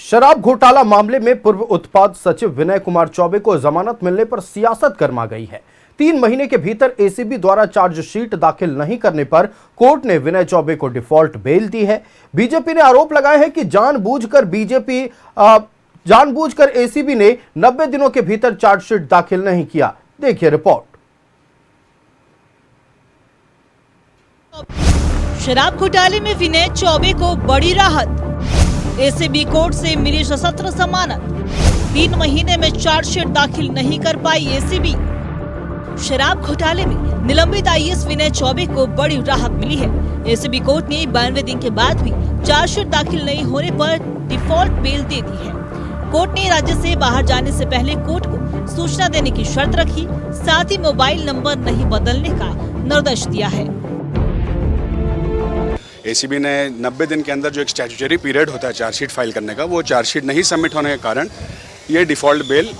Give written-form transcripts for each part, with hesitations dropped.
शराब घोटाला मामले में पूर्व उत्पाद सचिव विनय कुमार चौबे को जमानत मिलने पर सियासत गर्मा गई है। 3 महीने के भीतर एसीबी द्वारा चार्जशीट दाखिल नहीं करने पर कोर्ट ने विनय चौबे को डिफॉल्ट बेल दी है। बीजेपी ने आरोप लगाया है कि जानबूझकर एसीबी ने 90 दिनों के भीतर चार्जशीट दाखिल नहीं किया। देखिए रिपोर्ट। शराब घोटाले में विनय चौबे को बड़ी राहत। एसीबी कोर्ट से मिली सशस्त्र जमानत। 3 महीने में चार्जशीट दाखिल नहीं कर पाई एसीबी। शराब घोटाले में निलंबित आईएएस विनय चौबे को बड़ी राहत मिली है। एसीबी कोर्ट ने 92 दिन के बाद भी चार्जशीट दाखिल नहीं होने पर डिफॉल्ट बेल दे दी है। कोर्ट ने राज्य से बाहर जाने से पहले कोर्ट को सूचना देने की शर्त रखी, साथ ही मोबाइल नंबर नहीं बदलने का निर्देश दिया है। एसीबी ने 90 दिन के अंदर जो एक स्टैट्यूटरी पीरियड होता है चार्जशीट फाइल करने का, वो चार्जशीट नहीं सबमिट होने के कारण ये डिफ़ॉल्ट बेल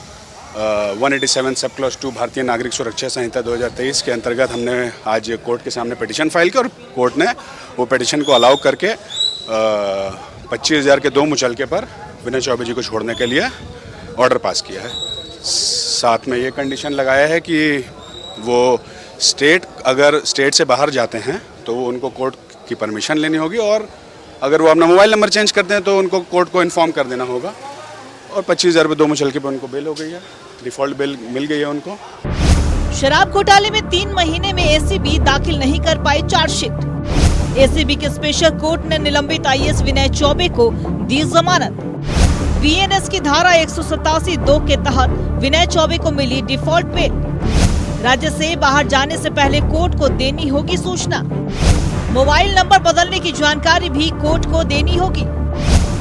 187 सब क्लॉज 2 भारतीय नागरिक सुरक्षा संहिता 2023 के अंतर्गत हमने आज कोर्ट के सामने पिटीशन फाइल की और कोर्ट ने वो पिटीशन को अलाउ करके 25,000 के 2 मुचलके पर विनय चौबे जी को छोड़ने के लिए ऑर्डर पास किया है। साथ में ये कंडीशन लगाया है कि वो अगर स्टेट से बाहर जाते हैं तो उनको कोर्ट की परमिशन लेनी होगी, और अगर वो अपना मोबाइल नंबर चेंज करते हैं तो उनको कोर्ट को इन्फॉर्म कर देना होगा। और 25,000 रुपये 2 मुचलके पर उनको बेल हो गई है, डिफॉल्ट बेल मिल गई है उनको। शराब घोटाले में 3 महीने में एसीबी दाखिल नहीं कर पाई चार्जशीट। एसीबी के स्पेशल कोर्ट ने निलंबित आईएएस विनय चौबे को दी जमानत। बीएनएस की धारा 187(2) के तहत विनय चौबे को मिली डिफॉल्ट बेल। राज्य से बाहर जाने से पहले कोर्ट को देनी होगी सूचना। मोबाइल नंबर बदलने की जानकारी भी कोर्ट को देनी होगी।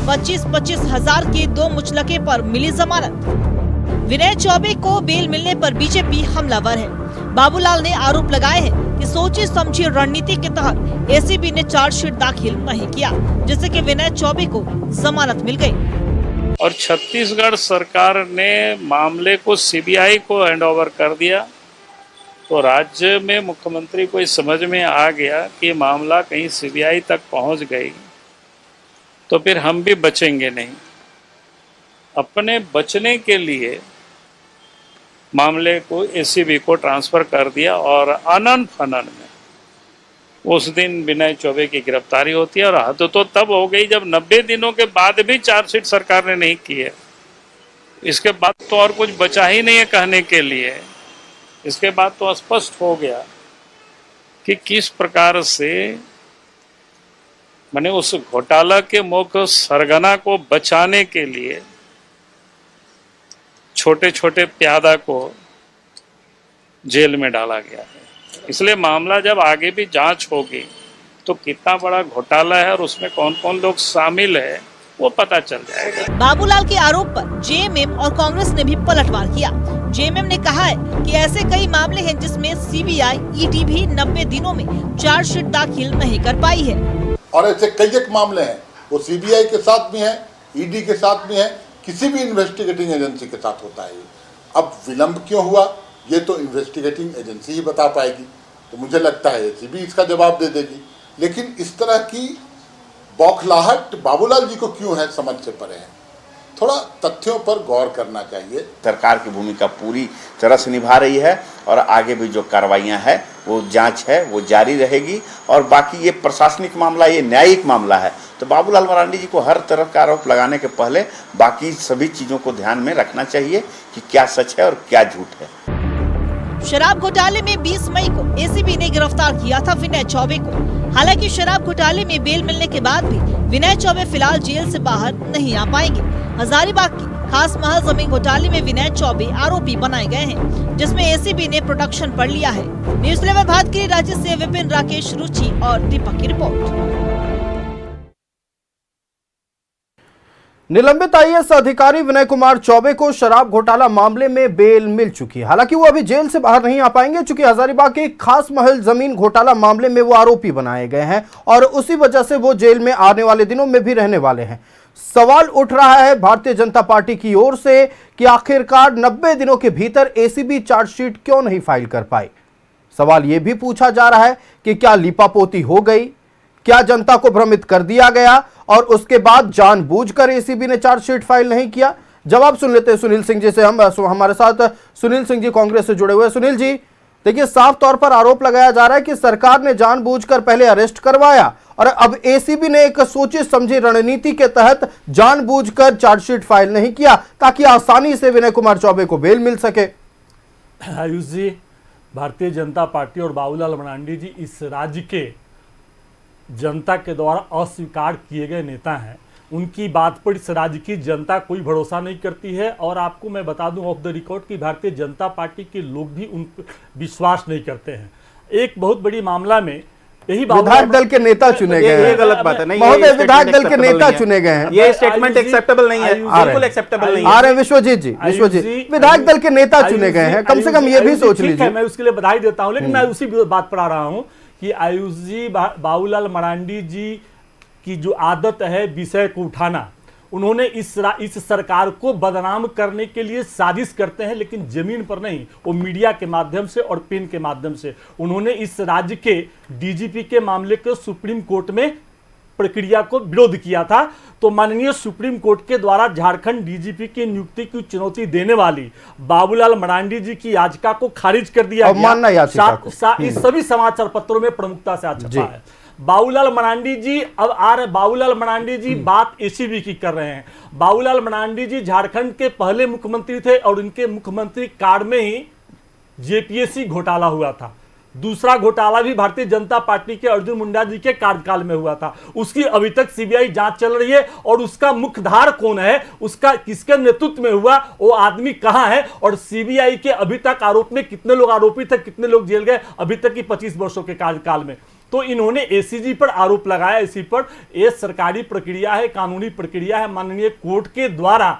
25-25 हजार के 2 मुचलके पर मिली जमानत। विनय चौबे को बेल मिलने पर बीजेपी हमलावर है। बाबूलाल ने आरोप लगाए हैं कि सोची समझी रणनीति के तहत एसीबी ने चार्जशीट दाखिल नहीं किया, जिससे कि विनय चौबे को जमानत मिल गई। और छत्तीसगढ़ सरकार ने मामले को सीबीआई को हैंडओवर कर दिया, तो राज्य में मुख्यमंत्री को इस समझ में आ गया कि मामला कहीं सीबीआई तक पहुंच गई तो फिर हम भी बचेंगे नहीं। अपने बचने के लिए मामले को एसीबी को ट्रांसफर कर दिया और अनन फनन में उस दिन विनय चौबे की गिरफ्तारी होती है। और हद तो तब हो गई जब 90 दिनों के बाद भी चार्जशीट सरकार ने नहीं की है। इसके बाद तो और कुछ बचा ही नहीं है कहने के लिए। इसके बाद तो स्पष्ट हो गया कि किस प्रकार से मैंने उस घोटाला के मुख्य सरगना को बचाने के लिए छोटे छोटे प्यादा को जेल में डाला गया है। इसलिए मामला जब आगे भी जांच होगी तो कितना बड़ा घोटाला है और उसमें कौन कौन लोग शामिल है वो पता चल जाएगा। बाबूलाल के आरोप पर जेएमएम और कांग्रेस ने भी पलटवार किया। जेएमएम ने कहा है कि ऐसे कई मामले हैं जिसमें सीबीआई, ईडी भी 90 दिनों में चार्जशीट दाखिल नहीं कर पाई है। और ऐसे कई एक मामले हैं, वो सीबीआई के साथ भी हैं, ईडी के साथ भी हैं, किसी भी इन्वेस्टिगेटिंग एजेंसी के साथ होता है। अब विलंब क्यों हुआ ये तो इन्वेस्टिगेटिंग एजेंसी ही बता पाएगी। तो मुझे लगता है एसीबी इसका जवाब दे देगी। लेकिन इस तरह की बौखलाहट बाबूलाल जी को क्यों है समझ से परे है। थोड़ा तथ्यों पर गौर करना चाहिए। सरकार की भूमिका पूरी तरह से निभा रही है और आगे भी जो कार्रवाइयां हैं वो जांच है वो जारी रहेगी। और बाकी ये प्रशासनिक मामला, ये न्यायिक मामला है, तो बाबूलाल मरांडी जी को हर तरह का आरोप लगाने के पहले बाकी सभी चीजों को ध्यान में रखना चाहिए कि क्या सच है और क्या झूठ है। शराब घोटाले में 20 मई को एसीबी ने गिरफ्तार किया था विनय चौबे को। हालांकि शराब घोटाले में बेल मिलने के बाद भी विनय चौबे फिलहाल जेल से बाहर नहीं आ पाएंगे। हजारीबाग की खास महल जमीन घोटाले में विनय चौबे आरोपी बनाए गए हैं, जिसमें एसीबी ने प्रोटेक्शन पर लिया है। न्यूज 11 भारत के लिए राज्य से विपिन, राकेश, रुचि और दीपक की रिपोर्ट। निलंबित आईएएस अधिकारी विनय कुमार चौबे को शराब घोटाला मामले में बेल मिल चुकी है। हालांकि वो अभी जेल से बाहर नहीं आ पाएंगे, चूंकि हजारीबाग के खास महल जमीन घोटाला मामले में वो आरोपी बनाए गए हैं और उसी वजह से वो जेल में आने वाले दिनों में भी रहने वाले हैं। सवाल उठ रहा है भारतीय जनता पार्टी की ओर से कि आखिरकार 90 दिनों के भीतर एसीबी चार्जशीट क्यों नहीं फाइल कर पाई। सवाल यह भी पूछा जा रहा है कि क्या लीपापोती हो गई, क्या जनता को भ्रमित कर दिया गया और उसके बाद जानबूझकर एसीबी ने चार्जशीट फाइल नहीं किया? जवाब सुन लेते हैं सुनील सिंह जी से। हमारे साथ सुनील सिंह जी कांग्रेस से जुड़े हुए हैं। सुनील जी, देखिए, साफ तौर पर आरोप लगाया जा रहा है कि सरकार ने जानबूझकर पहले अरेस्ट करवाया और अब एसीबी ने एक सोची समझी रणनीति के तहत जानबूझकर चार्जशीट फाइल नहीं किया ताकि आसानी से विनय कुमार चौबे को बेल मिल सके। आयुष जी, भारतीय जनता पार्टी और बाबूलाल मरांडी जी इस राज्य के जनता के द्वारा अस्वीकार किए गए नेता हैं। उनकी बात पर इस राज्य की जनता कोई भरोसा नहीं करती है और आपको मैं बता दूं ऑफ द रिकॉर्ड कि भारतीय जनता पार्टी के लोग भी उन पर विश्वास नहीं करते हैं। एक बहुत बड़ी मामला में यही विधायक दल के नेता चुने गए हैं। ये गलत बात है। नहीं, महोदय, विधायक दल के नेता चुने गए हैं। ये स्टेटमेंट एक्सेप्टेबल नहीं है, बिल्कुल एक्सेप्टेबल नहीं है। आ रहे विश्वजीत जी, विधायक दल के नेता चुने गए हैं, कम से कम ये भी सोच लीजिए। मैं उसके लिए बधाई देता हूं, लेकिन मैं उसी बात पर आ रहा हूं कि आयुष जी, बाबूलाल मरांडी जी की जो आदत है विषय को उठाना, उन्होंने इस सरकार को बदनाम करने के लिए साजिश करते हैं, लेकिन जमीन पर नहीं, वो मीडिया के माध्यम से और पेन के माध्यम से। उन्होंने इस राज्य के डीजीपी के मामले को सुप्रीम कोर्ट में प्रक्रिया को विरोध किया था, तो माननीय सुप्रीम कोर्ट के द्वारा झारखंड डीजीपी की नियुक्ति की चुनौती देने वाली बाबूलाल मरांडी जी की याचिका को खारिज कर दिया गया। इस सभी समाचार पत्रों में प्रमुखता से आ छपा है। बाबूलाल मरांडी जी अब आ रहे, बाबूलाल मरांडी जी बात एसीबी की कर रहे हैं। बाबूलाल मरांडी जी झारखंड के पहले मुख्यमंत्री थे और उनके मुख्यमंत्री काल में ही जेपीएससी घोटाला हुआ था। दूसरा घोटाला भी भारतीय जनता पार्टी के अर्जुन मुंडा जी के कार्यकाल में हुआ था। उसकी अभी तक सीबीआई जांच चल रही है और उसका मुख्यधार कौन है, उसका किसके नेतृत्व में हुआ, वो आदमी कहां है और सीबीआई के अभी तक आरोप में कितने लोग आरोपित थे, कितने लोग जेल गए अभी तक की 25 वर्षों के कार्यकाल में। तो इन्होंने एसीजी पर आरोप लगाया। इसी पर यह सरकारी प्रक्रिया है, कानूनी प्रक्रिया है। माननीय कोर्ट के द्वारा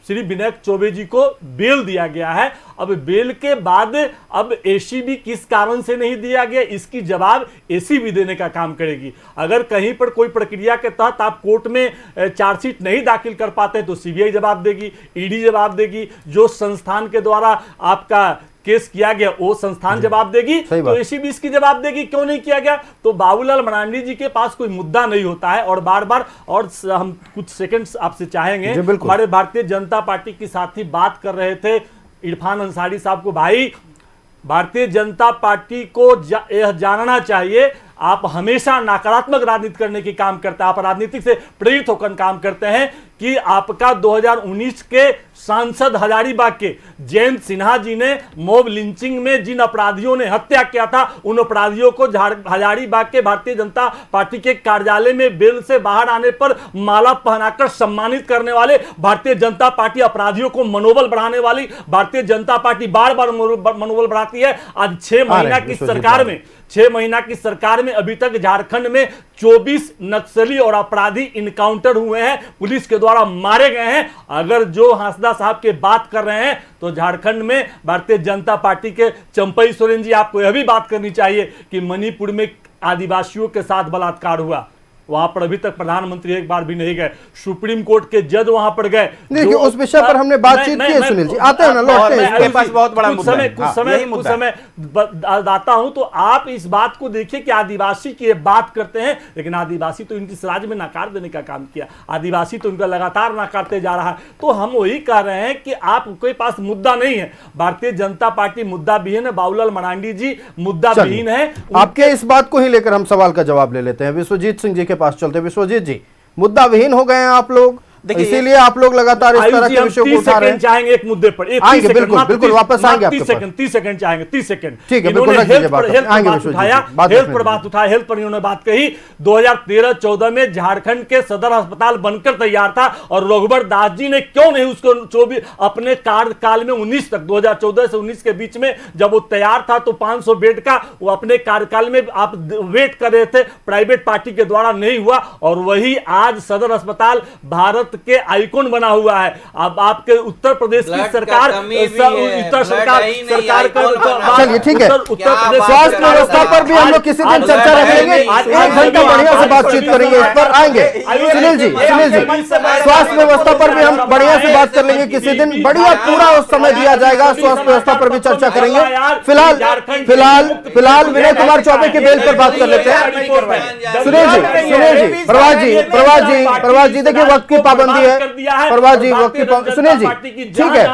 श्री विनय चौबे जी को बेल दिया गया है। अब बेल के बाद अब एसीबी किस कारण से नहीं दिया गया, इसकी जवाब एसीबी देने का काम करेगी। अगर कहीं पर कोई प्रक्रिया के तहत आप कोर्ट में चार्जशीट नहीं दाखिल कर पाते तो सीबीआई जवाब देगी, ईडी जवाब देगी। जो संस्थान के द्वारा आपका केस किया गया वो संस्थान जवाब देगी, तो एसीबी इसकी जवाब देगी क्यों नहीं किया गया। तो बाबूलाल मरांडी जी के पास कोई मुद्दा नहीं होता है। और बार बार, और हम कुछ सेकंड्स आपसे चाहेंगे, हमारे भारतीय जनता पार्टी के साथी बात कर रहे थे इरफान अंसारी साहब को, भाई भारतीय जनता पार्टी को यह जानना चाहिए आप हमेशा नकारात्मक राजनीति करने की काम करते हैं, आप राजनीति से प्रेरित होकर काम करते हैं कि आपका 2019 के सांसद हजारीबाग के जयंत सिन्हा जी ने मॉब लिंचिंग में जिन अपराधियों ने हत्या किया था, उन अपराधियों को हजारीबाग के भारतीय जनता पार्टी के कार्यालय में बेल से बाहर आने पर माला पहनाकर सम्मानित करने वाले भारतीय जनता पार्टी, अपराधियों को मनोबल बढ़ाने वाली भारतीय जनता पार्टी बार बार मनोबल बढ़ाती है। आज 6 महीना की सरकार में 6 महीना की सरकार में अभी तक झारखंड में 24 नक्सली और अपराधी इनकाउंटर हुए हैं, पुलिस के द्वारा मारे गए हैं। अगर जो हांसदा साहब के बात कर रहे हैं तो झारखंड में भारतीय जनता पार्टी के चंपई सोरेन जी, आपको यह भी बात करनी चाहिए कि मणिपुर में आदिवासियों के साथ बलात्कार हुआ, वहां पर अभी तक प्रधानमंत्री एक बार भी नहीं गए, सुप्रीम कोर्ट के जज वहां पर गए। देखिए, उस विषय पर हमने बातचीत की है सुनील जी, आते हैं ना, लौटते हैं। इसके पास बहुत बड़ा मुद्दा है। कुछ समय बताता हूं तो आप इस बात को देखिए कि आदिवासी की बात करते हैं, लेकिन आदिवासी तो इनकी राज्य में नकार देने का काम किया, आदिवासी तो इनका लगातार नकारते जा रहा है। तो हम वही कह रहे हैं कि आपके पास मुद्दा नहीं है, भारतीय जनता पार्टी मुद्दा विहीन है, बाबूलाल मरांडी जी मुद्दा विहीन है। आपके इस बात को ही लेकर हम सवाल का जवाब ले लेते हैं। विश्वजीत सिंह जी के पास चलते। विश्वजीत जी, मुद्दा विहीन हो गए हैं आप लोग, इसीलिए आप लोग लगातार इस तरह के विषयों को उठा रहे हैं। चाहेंगे एक मुद्दे पर, आएंगे, बिल्कुल बिल्कुल वापस आएंगे आपके पास। 30 सेकंड चाहेंगे, 30 सेकंड। ठीक है, बिल्कुल हेल्थ पर बात उठाया, हेल्थ पर इन्होंने बात कही। 2013-14 में झारखंड के सदर अस्पताल बनकर तैयार था और रघुवर दास जी ने क्यों नहीं उसको 24 अपने कार्यकाल में 19 तक 2014 से 19 के बीच में जब वो तैयार था तो 500 बेड का वो अपने कार्यकाल में आप वेट कर रहे थे, प्राइवेट पार्टी के द्वारा नहीं हुआ। और वही आज सदर अस्पताल भारत के आइकॉन बना हुआ है। अब आपके उत्तर प्रदेश की सरकार, उत्तर सरकार चलिए ठीक है, स्वास्थ्य व्यवस्था पर भी हम लोग किसी दिन चर्चा रखेंगे, 1 घंटा बढ़िया से बातचीत करेंगे, इस पर आएंगे। सुनील जी स्वास्थ्य व्यवस्था पर भी हम बढ़िया से बात कर लेंगे किसी दिन, बढ़िया पूरा उस समय दिया जाएगा, स्वास्थ्य व्यवस्था पर भी चर्चा करेंगे। फिलहाल विनय कुमार चौबे के बेल पर बात कर लेते हैं। सुनील जी प्रभात जी देखिए वक्त की पाबंदी है, प्रभात जी वक्त की, सुनील जी ठीक है,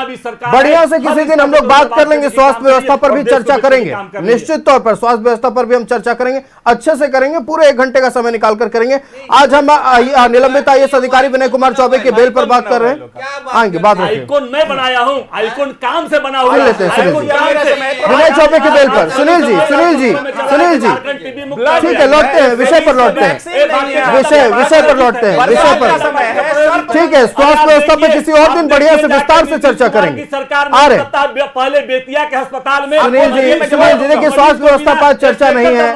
बढ़िया से किसी दिन हम लोग बात कर लेंगे, स्वास्थ्य व्यवस्था पर भी चर्चा करेंगे, निश्चित तौर पर स्वास्थ्य व्यवस्था पर भी हम चर्चा करेंगे, अच्छे से करेंगे, पूरे 1 घंटे का समय निकाल कर करेंगे। आज हम निलंबित IAS अधिकारी विनय कुमार चौबे के बेल पर बात कर रहे हैं, आएंगे बात रखेंगे। आइकॉन मैं बनाया हूं, आइकॉन काम से बना हुआ है। विनय चौबे के बेल पर सुनील जी ठीक है, लौटते हैं विषय पर, लौटते हैं विषय पर लौटते हैं, विषय पर ठीक है। स्वास्थ्य व्यवस्था पर किसी और दिन बढ़िया से विस्तार से चर्चा करेंगे। आ रहे पहले बेतिया के अस्पताल में सुनील जी देखिए स्वास्थ्य व्यवस्था पर चर्चा नहीं है,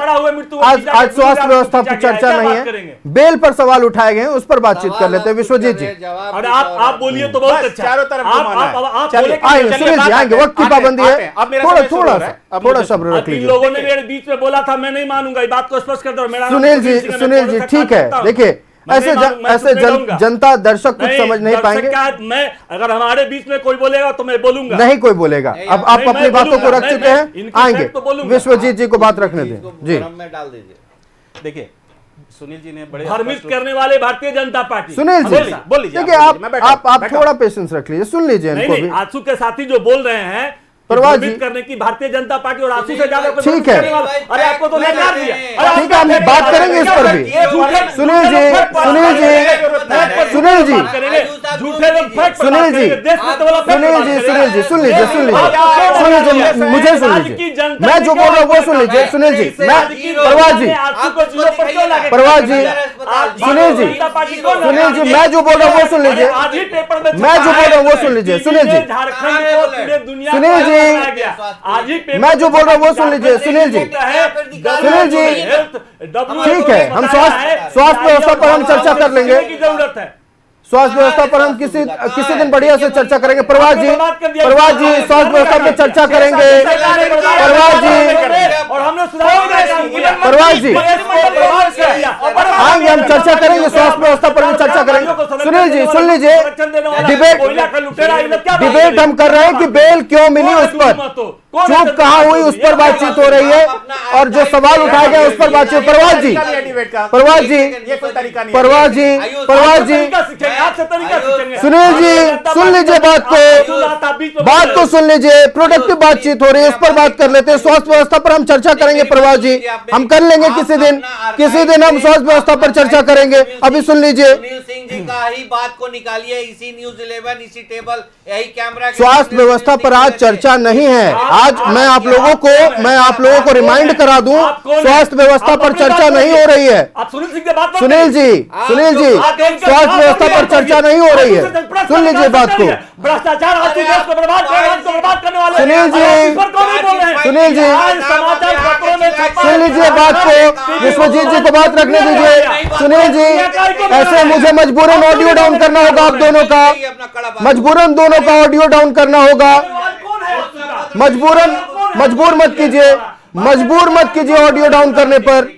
आज स्वास्थ्य व्यवस्था पर चर्चा नहीं है, बेल पर सवाल उठाए गए हैं, उस पर बातचत कर लेते हैं। विश्वजीत जी और आप बोलिए तो बहुत अच्छा, चारों तरफ आएंगे, सुनील जी आएंगे, वक्त की पाबंदी है, थोड़ा सब्र रख लीजिए। लोगों ने मेरे बीच में बोला था, मैं नहीं मानूंगा, ये बात को स्पष्ट कर दो। सुनील जी ठीक है, देखिए ऐसे जनता दर्शक कुछ समझ नहीं पाएंगे। मैं अगर हमारे बीच में कोई बोलेगा तो मैं बोलूंगा, नहीं कोई बोलेगा। अब आप अपनी बातों को रख चुके हैं, आएंगे विश्वजीत जी को बात रखने दें जी। डाल दीजिए। देखिए सुनील जी ने बड़े भ्रमित करने वाले भारतीय जनता पार्टी, सुनील जी देखिए आप थोड़ा पेशेंस रख लीजिए, सुन लीजिए इनको भी। आंसू के साथी जो बोल रहे हैं प्रभात जी करने की भारतीय जनता पार्टी और आंसू से ज्यादा ठीक है, अरे आपको तो नकार दिया, ठीक है, हम बात करेंगे इस पर भी। सुनील जी सुन लीजिए, मुझे सुन लीजिए, मैं जो बोल रहा हूँ वो सुन लीजिए। सुनील जी मैं जो बोल रहा हूँ वो सुन लीजिए, सुनील जी मैं जो बोल रहा हूँ वो सुन लीजिए। सुनील जी ठीक है, हम स्वास्थ्य व्यवस्था पर हम चर्चा कर लेंगे, स्वास्थ्य व्यवस्था पर हम किसी दिन बढ़िया से चर्चा करेंगे। प्रभात जी स्वास्थ्य व्यवस्था पर चर्चा करेंगे। प्रभात जी आएंगे, हम चर्चा करेंगे, स्वास्थ्य व्यवस्था पर भी चर्चा करेंगे। सुनील जी सुन लीजिए, डिबेट हम कर रहे हैं कि बेल क्यों मिली, उस पर चूक कहाँ हुई, उस पर बातचीत हो रही है, और जो सवाल उठाए गए उस पर बातचीत। प्रभात जी सुनील जी सुन लीजिए, बात को सुन लीजिए, प्रोडक्टिव बातचीत हो रही है, उस पर बात कर लेते हैं। स्वास्थ्य व्यवस्था पर हम चर्चा करेंगे, प्रभात जी हम कर लेंगे किसी दिन हम स्वास्थ्य व्यवस्था पर चर्चा करेंगे। अभी सुन लीजिए, सिंह जी का ही बात को निकालिए, इसी न्यूज़ 11 इसी टेबल यही कैमरा, स्वास्थ्य व्यवस्था पर आज चर्चा नहीं है। आज मैं आप लोगों को रिमाइंड करा दूं, स्वास्थ्य व्यवस्था पर चर्चा नहीं हो रही है। सुनील जी स्वास्थ्य व्यवस्था पर चर्चा नहीं हो रही है, सुन लीजिए बात को। सुनील जी सुन लीजिए बात को, विश्वजीत जी को बात रखने दीजिए। सुनील जी ऐसे मुझे मजबूरन ऑडियो डाउन करना होगा, आप दोनों का मजबूरन दोनों का ऑडियो डाउन करना होगा। मजबूर मत कीजिए ऑडियो डाउन करने पर,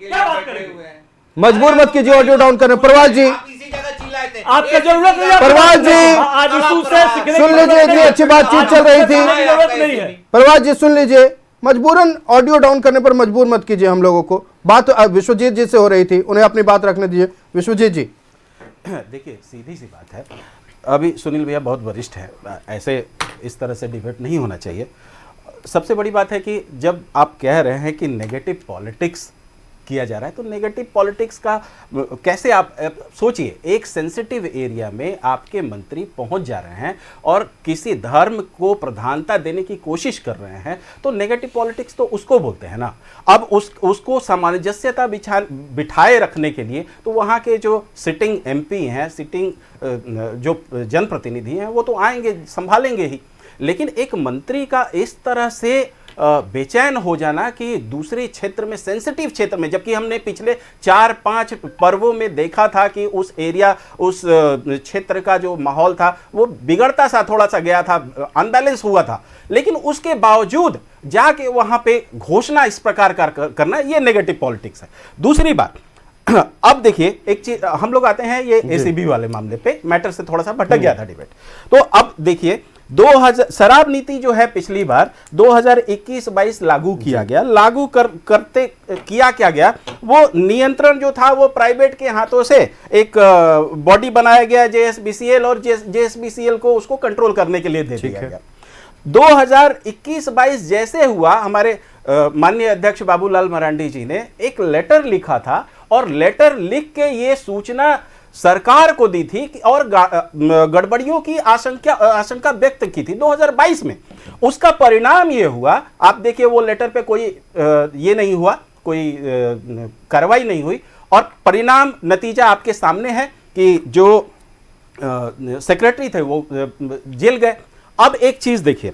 मजबूर मत कीजिए ऑडियो डाउन करने। प्रभात जी आपका जरूरत नहीं है, प्रभात जी सुन लीजिए, इतनी अच्छी बातचीत चल रही थी। प्रभात जी सुन लीजिए, मजबूरन ऑडियो डाउन करने पर मजबूर मत कीजिए हम लोगों को। बात विश्वजीत जी से हो रही थी, उन्हें अपनी बात रखने दीजिए। विश्वजीत जी देखिए सीधी सी बात है, अभी सुनील भैया बहुत वरिष्ठ है, ऐसे इस तरह से डिबेट नहीं होना चाहिए। सबसे बड़ी बात है कि जब आप कह रहे हैं कि नेगेटिव पॉलिटिक्स किया जा रहा है, तो नेगेटिव पॉलिटिक्स का कैसे आप सोचिए, एक सेंसिटिव एरिया में आपके मंत्री पहुंच जा रहे हैं और किसी धर्म को प्रधानता देने की कोशिश कर रहे हैं, तो नेगेटिव पॉलिटिक्स तो उसको बोलते हैं ना। अब उसको सामंजस्यता बिठाए रखने के लिए तो वहाँ के जो सिटिंग MP हैं, सिटिंग जो जनप्रतिनिधि हैं, वो तो आएंगे, संभालेंगे ही, लेकिन एक मंत्री का इस तरह से बेचैन हो जाना कि दूसरे क्षेत्र में, सेंसिटिव क्षेत्र में, जबकि हमने पिछले 4-5 पर्वों में देखा था कि उस एरिया, उस क्षेत्र का जो माहौल था वो बिगड़ता सा थोड़ा सा गया था, अनबैलेंस हुआ था, लेकिन उसके बावजूद जाके वहां पे घोषणा इस प्रकार करना, ये नेगेटिव पॉलिटिक्स है। दूसरी बात, अब देखिए एक चीज, हम लोग आते हैं ये एसीबी वाले मामले पे, मैटर से थोड़ा सा भटक गया था डिबेट। तो अब देखिए 2000 शराब नीति जो है पिछली बार 2021-22 लागू किया गया, लागू करते किया क्या गया, वो नियंत्रण जो था वो प्राइवेट के हाथों से एक बॉडी बनाया गया जेएसबीसीएल, और जेएसबीसीएल को उसको कंट्रोल करने के लिए दे दिया गया। 2021-22 जैसे हुआ, हमारे माननीय अध्यक्ष बाबूलाल मरांडी जी ने एक लेटर लिखा था और लेटर लिख के ये सूचना सरकार को दी थी और गड़बड़ियों की आशंका व्यक्त की थी 2022 में। उसका परिणाम ये हुआ, आप देखिए वो लेटर पे कोई ये नहीं हुआ, कोई कार्रवाई नहीं हुई, और परिणाम नतीजा आपके सामने है कि जो सेक्रेटरी थे वो जेल गए। अब एक चीज देखिए,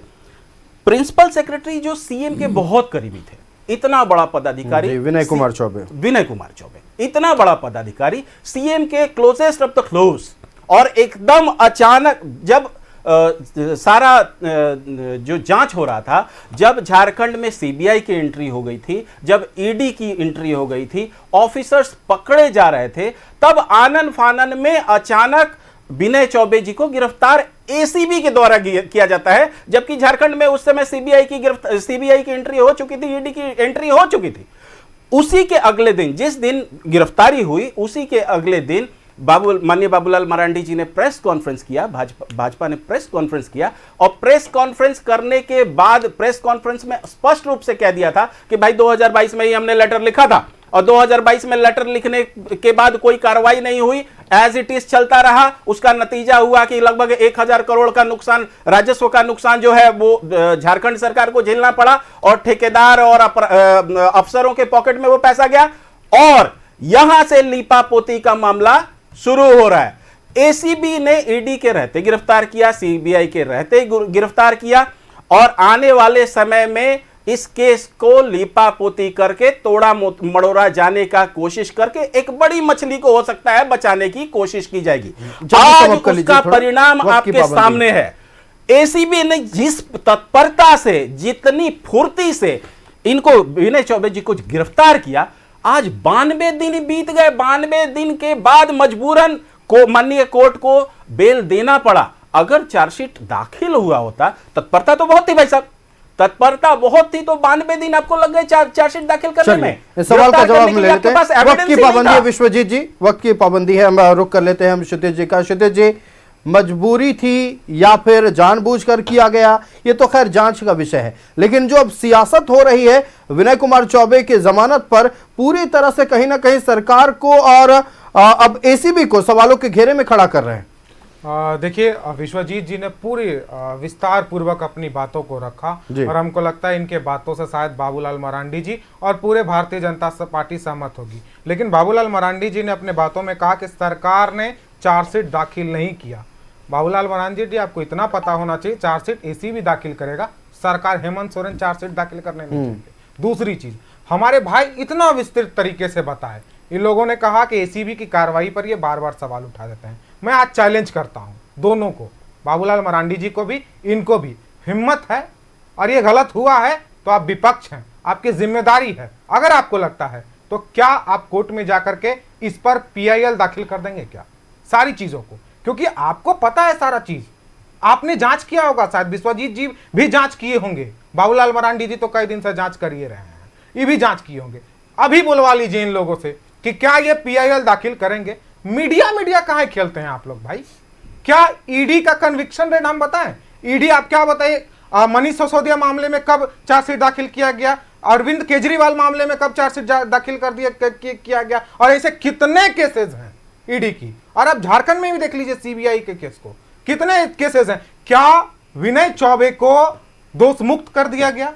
प्रिंसिपल सेक्रेटरी जो सीएम के बहुत करीबी थे, इतना बड़ा पदाधिकारी विनय कुमार चौबे, इतना बड़ा पदाधिकारी, सीएम के क्लोजेस्ट ऑफ द क्लोज, और एकदम अचानक जब सारा जो जांच हो रहा था, जब झारखंड में सीबीआई की एंट्री हो गई थी, जब ईडी की एंट्री हो गई थी, ऑफिसर्स पकड़े जा रहे थे, तब आनन फानन में अचानक विनय चौबे जी को गिरफ्तार एसीबी के द्वारा किया जाता है, जबकि झारखंड में उस समय सीबीआई की एंट्री हो चुकी थी, ईडी की एंट्री हो चुकी थी। उसी के अगले दिन, जिस दिन गिरफ्तारी हुई, उसी के अगले दिन माननीय बाबूलाल मरांडी जी ने प्रेस कॉन्फ्रेंस किया, भाजपा ने प्रेस कॉन्फ्रेंस किया, और प्रेस कॉन्फ्रेंस करने के बाद प्रेस कॉन्फ्रेंस में स्पष्ट रूप से कह दिया था कि भाई 2022 में ही हमने लेटर लिखा था, और 2022 में लेटर लिखने के बाद कोई कार्रवाई नहीं हुई, एज इट इज चलता रहा। उसका नतीजा हुआ कि लगभग 1000 करोड़ का नुकसान, राजस्व का नुकसान जो है वो झारखंड सरकार को झेलना पड़ा, और ठेकेदार और अफसरों के पॉकेट में वो पैसा गया, और यहां से लीपापोती का मामला शुरू हो रहा है। एसीबी ने ईडी के रहते गिरफ्तार किया, सीबीआई के रहते गिरफ्तार किया, और आने वाले समय में इस केस को लीपापोती करके तोड़ा मड़ोड़ा जाने का कोशिश करके एक बड़ी मछली को हो सकता है बचाने की कोशिश की जाएगी। आज उसका परिणाम आपके सामने है। एसीबी ने जिस तत्परता से, जितनी फुर्ती से इनको, विनय चौबे जी को गिरफ्तार किया, आज 92 दिन बीत गए। 92 दिन के बाद मजबूरन को माननीय कोर्ट को बेल देना पड़ा। अगर चार्जशीट दाखिल हुआ होता, तत्परता तो बहुत थी भाई साहब, तत्परता बहुत थी, तो 92 दिन आपको लग गए चार्जशीट दाखिल करने में। इस सवाल का जवाब हम ले लेते हैं। वक्त की पाबंदी है विश्वजीत जी, वक्त की पाबंदी है, हम रुक कर लेते हैं हम क्षितिज जी का। क्षितिज जी, मजबूरी थी या फिर जानबूझकर किया गया, ये तो खैर जांच का विषय है, लेकिन जो अब सियासत हो रही है विनय कुमार चौबे की जमानत पर, पूरी तरह से कहीं ना कहीं सरकार को और अब एसीबी को सवालों के घेरे में खड़ा कर रहे हैं। देखिए, विश्वजीत जी ने पूरी विस्तार पूर्वक अपनी बातों को रखा, और हमको लगता है इनके बातों से शायद बाबूलाल मरांडी जी और पूरे भारतीय जनता पार्टी सहमत होगी। लेकिन बाबूलाल मरांडी जी ने अपने बातों में कहा कि सरकार ने चार्जशीट दाखिल नहीं किया। बाबूलाल मरांडी जी, आपको इतना पता होना चाहिए, चार्जशीट एसीबी दाखिल करेगा, सरकार हेमंत सोरेन चार्जशीट दाखिल करने नहीं देंगे। दूसरी चीज, हमारे भाई इतना विस्तृत तरीके से बताए, इन लोगों ने कहा कि एसीबी की कार्रवाई पर ये बार बार सवाल उठा देते हैं। मैं आज चैलेंज करता हूं दोनों को, बाबूलाल मरांडी जी को भी, इनको भी, हिम्मत है और ये गलत हुआ है तो आप विपक्ष हैं, आपकी जिम्मेदारी है। अगर आपको लगता है तो क्या आप कोर्ट में जाकर के इस पर पीआईएल दाखिल कर देंगे क्या, सारी चीजों को? क्योंकि आपको पता है सारा चीज, आपने जांच किया होगा, शायद विश्वजीत जी भी जांच किए होंगे, बाबूलाल मरांडी जी तो कई दिन से जांच कर ही रहे हैं, ये भी जांच किए होंगे। अभी बुलवा लीजिए इन लोगों से कि क्या ये पीआईएल दाखिल करेंगे। मीडिया कहाँ खेलते हैं आप लोग भाई? क्या ईडी का कन्विक्शन रेट हम बताएं? ईडी आप क्या बताइए, मनीष सिसोदिया मामले में कब चार्जशीट दाखिल किया गया, अरविंद केजरीवाल मामले में कब चार्जशीट दाखिल कर दिया किया गया, और ऐसे कितने केसेस हैं ईडी की। और अब झारखंड में भी देख लीजिए सीबीआई के केस को, कितने केसेस हैं। क्या विनय चौबे को दोष मुक्त कर दिया गया?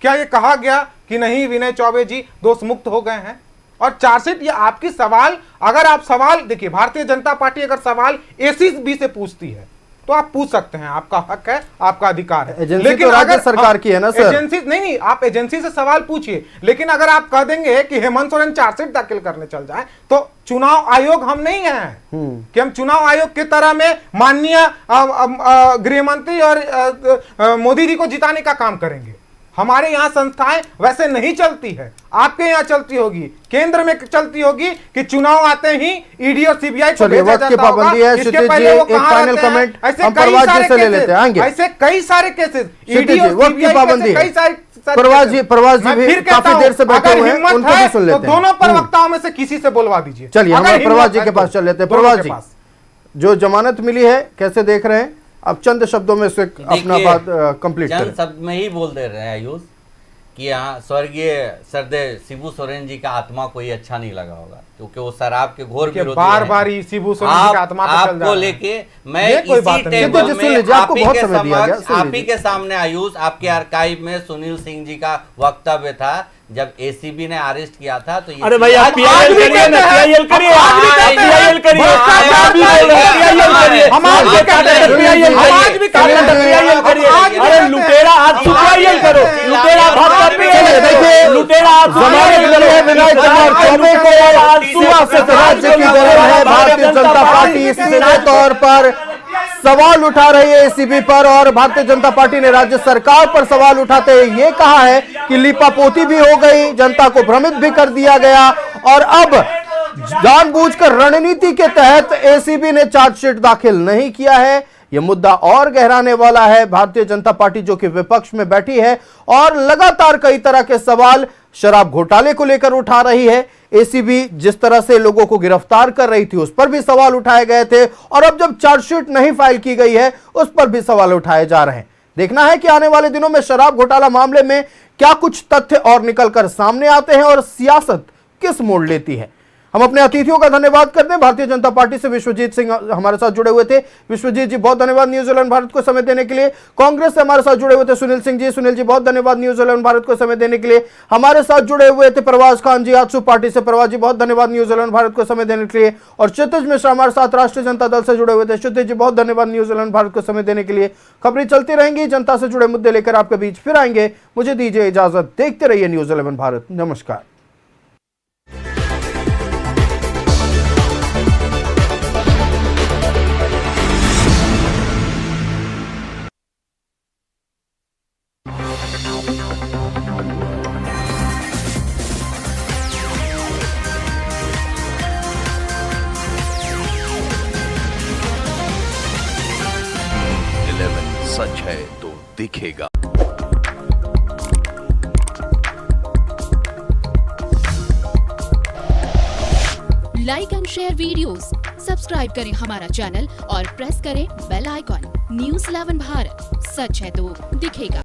क्या ये कहा गया कि नहीं विनय चौबे जी दोष मुक्त हो गए हैं? और चार्जशीट, ये आपकी सवाल, अगर आप सवाल देखिए, भारतीय जनता पार्टी अगर सवाल एसीबी से पूछती है तो आप पूछ सकते हैं, आपका हक है, आपका अधिकार है। एजेंसी तो राज्य सरकार की है ना सर। एजेंसी नहीं, आप एजेंसी से सवाल पूछिए, लेकिन अगर आप कह देंगे कि हेमंत सोरेन चार्जशीट दाखिल करने चल जाए, तो चुनाव आयोग हम नहीं हैं कि हम चुनाव आयोग की तरह में माननीय गृह मंत्री और मोदी जी को जिताने का काम करेंगे। हमारे यहाँ संस्थाएं वैसे नहीं चलती है, आपके यहाँ चलती होगी, केंद्र में चलती होगी कि चुनाव आते ही ईडी और सीबीआई को भेजा जाता होगा। इसके पहले वो कहां रहते हैं? ऐसे कई सारे केसेस, ऐसे कई सारे केसेस ईडी और सीबीआई, कई सारे प्रवास जी भी काफी देर से बैठे हुए हैं, उनको भी सुन लेते हैं। दोनों प्रवक्ताओं में से किसी से बोलवा दीजिए। चलिए हम प्रवास जी के पास चल लेते हैं। प्रवास जी, जो जमानत मिली है कैसे देख रहे हैं? अब चंद शब्दों में से अपना बात कंप्लीट करें। चंद शब्द में ही बोल दे रहे हैं आयुष कि यहाँ स्वर्गीय सरदेव शिबू सोरेन जी का आत्मा कोई अच्छा नहीं लगा होगा, क्योंकि वो शराब के घोर विरोधी हैं। बार-बार शिबू सोरेन जी का आत्मा पे चल आपको लेके मैं इसी टेबल में आप ही के सामने आयुष, आपके आर्काइव में सुनील सिंह जी का वक्तव्य था जब एसीबी ने अरेस्ट किया था। तो अरे भाई आप पीआईएल करिए ना, पीआईएल करिए, पीआईएल करिए, पीआईएल करिए। अरे लुटेरा आज पीआईएल करो, लुटेरा भाजपा पे, लुटेरा आज विनायक कुमार चौबे को आज सुबह से राज्य की तरह है भारतीय जनता पार्टी सीधे तौर पर सवाल उठा रही है एसीबी पर, और भारतीय जनता पार्टी ने राज्य सरकार पर सवाल उठाते हुए ये कहा है कि लीपापोती भी हो गई, जनता को भ्रमित भी कर दिया गया, और अब जानबूझकर रणनीति के तहत एसीबी ने चार्जशीट दाखिल नहीं किया है। यह मुद्दा और गहराने वाला है। भारतीय जनता पार्टी जो कि विपक्ष में बैठी है और लगातार कई तरह के सवाल शराब घोटाले को लेकर उठा रही है। एसीबी जिस तरह से लोगों को गिरफ्तार कर रही थी उस पर भी सवाल उठाए गए थे, और अब जब चार्जशीट नहीं फाइल की गई है उस पर भी सवाल उठाए जा रहे हैं। देखना है कि आने वाले दिनों में शराब घोटाला मामले में क्या कुछ तथ्य और निकलकर सामने आते हैं और सियासत किस मोड़ लेती है। हम अपने अतिथियों का धन्यवाद करते हैं। भारतीय जनता पार्टी से विश्वजीत सिंह हमारे साथ जुड़े हुए थे। विश्वजीत जी बहुत धन्यवाद न्यूज़ 11 भारत को समय देने के लिए। कांग्रेस से हमारे साथ जुड़े हुए थे सुनील सिंह जी, सुनील जी बहुत धन्यवाद न्यूज़ 11 भारत को समय देने के लिए। हमारे साथ जुड़े हुए थे प्रवास खान जी आजसू पार्टी से, प्रवास जी बहुत धन्यवाद न्यूज़ 11 भारत को समय देने के लिए। और क्षितिज मिश्रा हमारे साथ राष्ट्रीय जनता दल से जुड़े हुए थे, क्षितिज जी बहुत धन्यवाद न्यूज़ 11 भारत को समय देने के लिए। खबरें चलती रहेंगी, जनता से जुड़े मुद्दे लेकर आपके बीच फिर आएंगे। मुझे दीजिए इजाजत, देखते रहिए न्यूज़ 11 भारत। नमस्कार। सच है तो दिखेगा। Like and share videos, subscribe करें हमारा चैनल और प्रेस करें बेल आइकॉन। न्यूज़ 11 भारत, सच है तो दिखेगा।